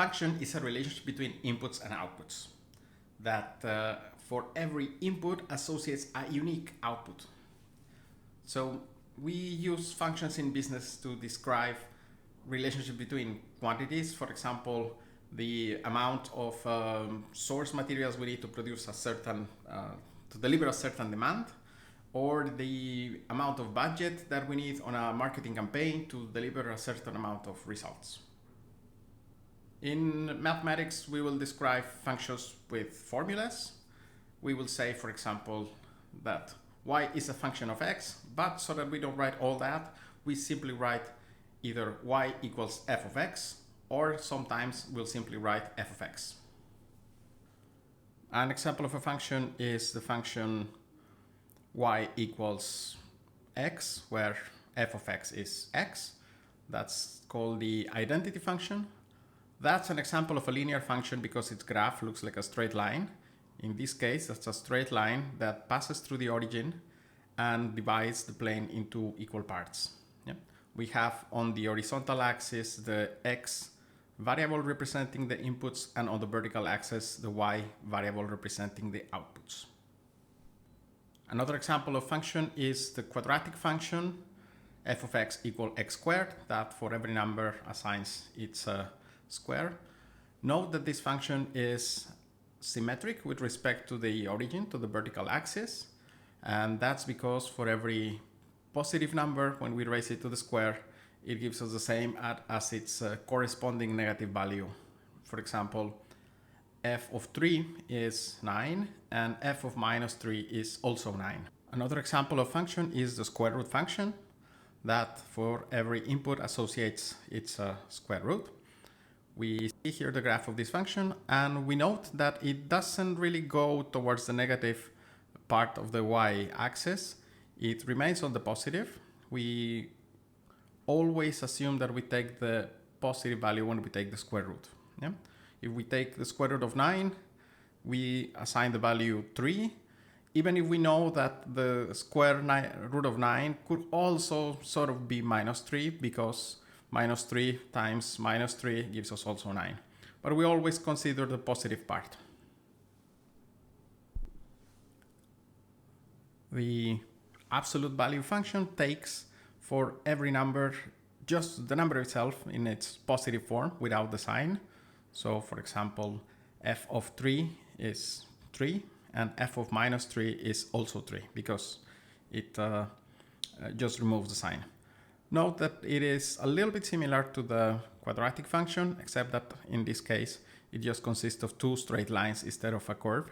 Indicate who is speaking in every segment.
Speaker 1: function is a relationship between inputs and outputs that for every input associates a unique output. So we use functions in business to describe relationship between quantities. For example, the amount of source materials we need to produce a certain, to deliver a certain demand, or the amount of budget that we need on a marketing campaign to deliver a certain amount of results. In mathematics, we will describe functions with formulas. We will say, for example, that y is a function of x, but so that we don't write all that, we simply write either y equals f of x, or sometimes we'll simply write f of x. An example of a function is the function y equals x, where f of x is x. That's called the identity function. That's an example of a linear function because its graph looks like a straight line. In this case, that's a straight line that passes through the origin and divides the plane into equal parts. Yeah. We have on the horizontal axis the x variable representing the inputs, and on the vertical axis the y variable representing the outputs. Another example of function is the quadratic function f of x equal x squared, that for every number assigns its square. Note that this function is symmetric with respect to the origin, to the vertical axis, and that's because for every positive number, when we raise it to the square, it gives us the same as its corresponding negative value. For example, f of 3 is 9 and f of minus 3 is also 9. Another example of function is the square root function, that for every input associates its square root. We see here the graph of this function, and we note that it doesn't really go towards the negative part of the y-axis. It remains on the positive. We always assume that we take the positive value when we take the square root. Yeah? If we take the square root of 9, we assign the value 3, even if we know that the square root of 9 could also sort of be minus 3, because minus 3 times minus 3 gives us also 9. But we always consider the positive part. The absolute value function takes for every number just the number itself in its positive form without the sign. So for example, f of 3 is 3 and f of minus 3 is also 3 because it just removes the sign. Note that it is a little bit similar to the quadratic function, except that in this case it just consists of two straight lines instead of a curve,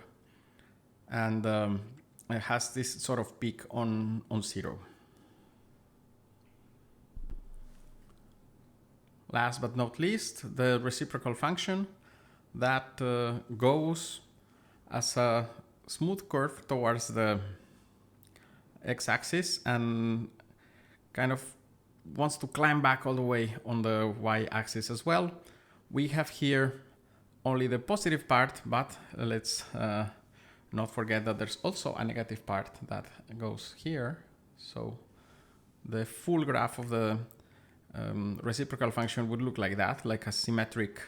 Speaker 1: and it has this sort of peak on 0. Last but not least, the reciprocal function that goes as a smooth curve towards the x-axis and kind of wants to climb back all the way on the y-axis as well. We have here only the positive part, but let's not forget that there's also a negative part that goes here. So the full graph of the reciprocal function would look like that, like a symmetric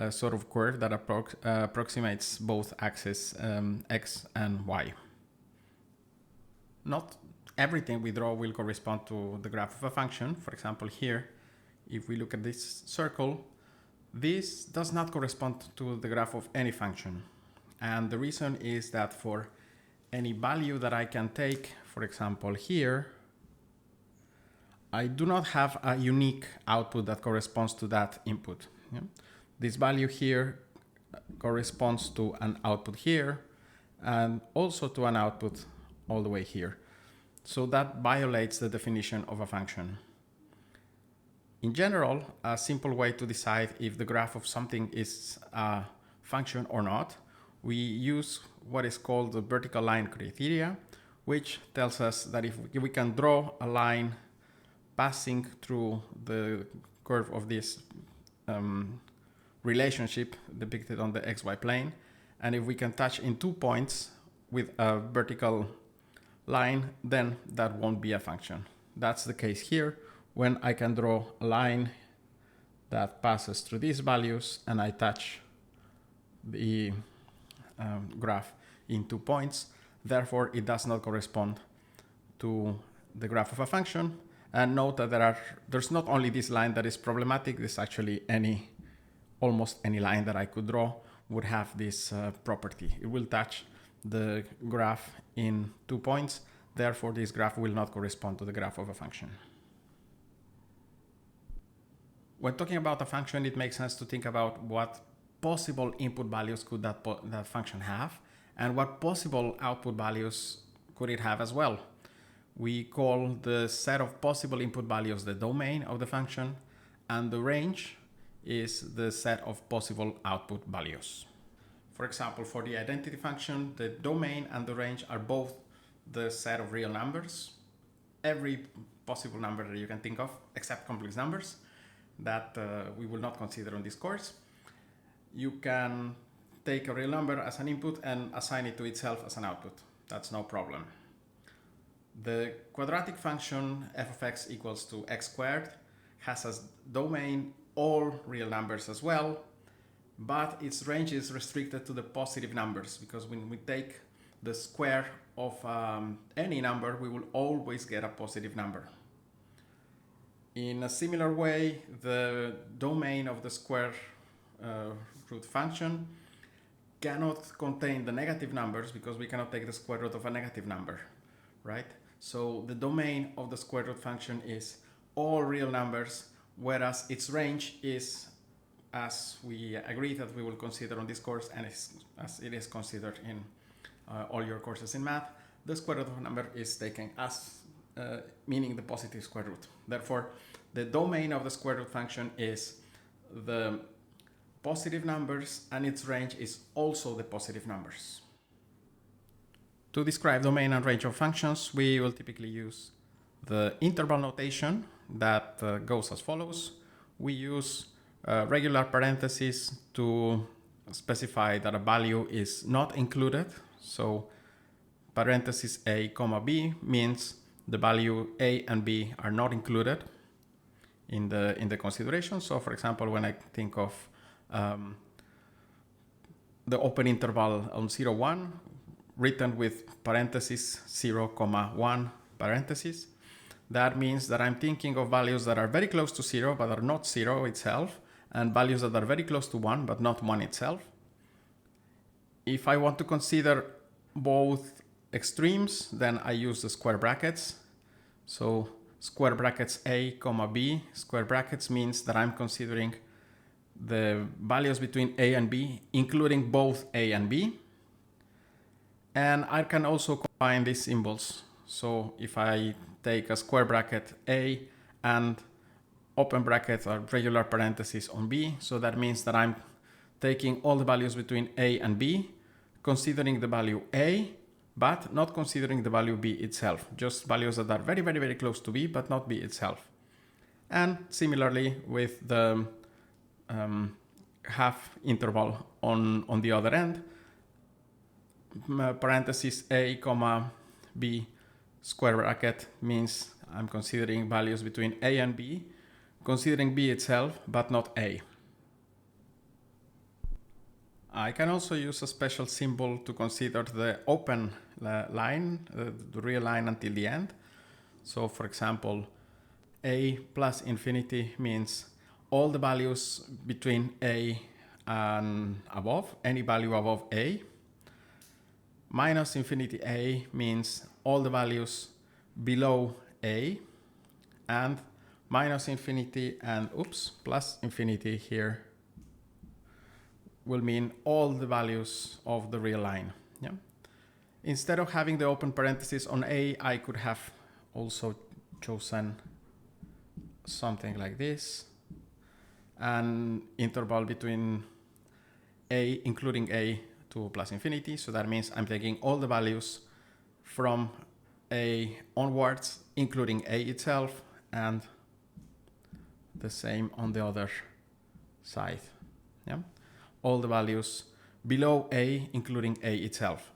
Speaker 1: sort of curve that approximates both axes, x and y. Not everything we draw will correspond to the graph of a function. For example, here, if we look at this circle, this does not correspond to the graph of any function. And the reason is that for any value that I can take, for example, here, I do not have a unique output that corresponds to that input. Yeah? This value here corresponds to an output here and also to an output all the way here. So that violates the definition of a function. In general, a simple way to decide if the graph of something is a function or not, we use what is called the vertical line criteria, which tells us that if we can draw a line passing through the curve of this relationship depicted on the xy plane, and if we can touch in 2 points with a vertical line, then that won't be a function. That's the case here when I can draw a line that passes through these values, and I touch the graph in 2 points. Therefore, it does not correspond to the graph of a function. And note that there's not only this line that is problematic, there's actually almost any line that I could draw would have this property. It will touch the graph in 2 points. Therefore, this graph will not correspond to the graph of a function. When talking about a function, it makes sense to think about what possible input values could that function have, and what possible output values could it have as well. We call the set of possible input values the domain of the function, and the range is the set of possible output values. For example, for the identity function, the domain and the range are both the set of real numbers, every possible number that you can think of, except complex numbers that we will not consider on this course. You can take a real number as an input and assign it to itself as an output. That's no problem. The quadratic function f of x equals to x squared has as domain all real numbers as well, but its range is restricted to the positive numbers, because when we take the square of any number, we will always get a positive number. In a similar way, the domain of the square root function cannot contain the negative numbers, because we cannot take the square root of a negative number, right? So the domain of the square root function is all real numbers, whereas its range is, as we agreed that we will consider on this course, and as it is considered in all your courses in math, the square root of a number is taken as meaning the positive square root. Therefore, the domain of the square root function is the positive numbers, and its range is also the positive numbers. To describe domain and range of functions, we will typically use the interval notation that goes as follows. We use regular parentheses to specify that a value is not included. So parentheses a comma b means the value a and b are not included in the consideration. So for example, when I think of the open interval on 0, 1, written with parentheses 0, 1 parentheses, that means that I'm thinking of values that are very close to 0 but are not 0 itself, and values that are very close to 1 but not 1 itself. If I want to consider both extremes, then I use the square brackets. So square brackets a comma b, square brackets means that I'm considering the values between a and b, including both a and b. And I can also combine these symbols. So if I take a square bracket a and open brackets or regular parentheses on b, so that means that I'm taking all the values between a and b, considering the value a, but not considering the value b itself, just values that are very, very, very close to b, but not b itself. And similarly with the half interval on the other end, parentheses a comma b square bracket means I'm considering values between a and b, considering b itself, but not a. I can also use a special symbol to consider the open line, the real line until the end. So for example, a plus infinity means all the values between a and above, any value above a. Minus infinity a means all the values below a, and minus infinity and plus infinity here will mean all the values of the real line. Yeah. Instead of having the open parentheses on a, I could have also chosen something like this, an interval between a, including a, to plus infinity. So that means I'm taking all the values from a onwards, including a itself, and the same on the other side. Yeah, all the values below a, including a itself.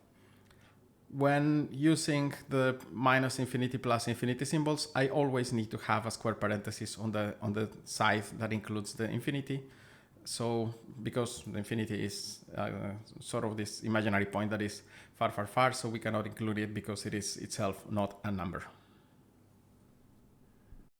Speaker 1: when using the minus infinity plus infinity symbols, I always need to have a square parenthesis on the side that includes the infinity. So because the infinity is sort of this imaginary point that is far, far, far, so we cannot include it because it is itself not a number.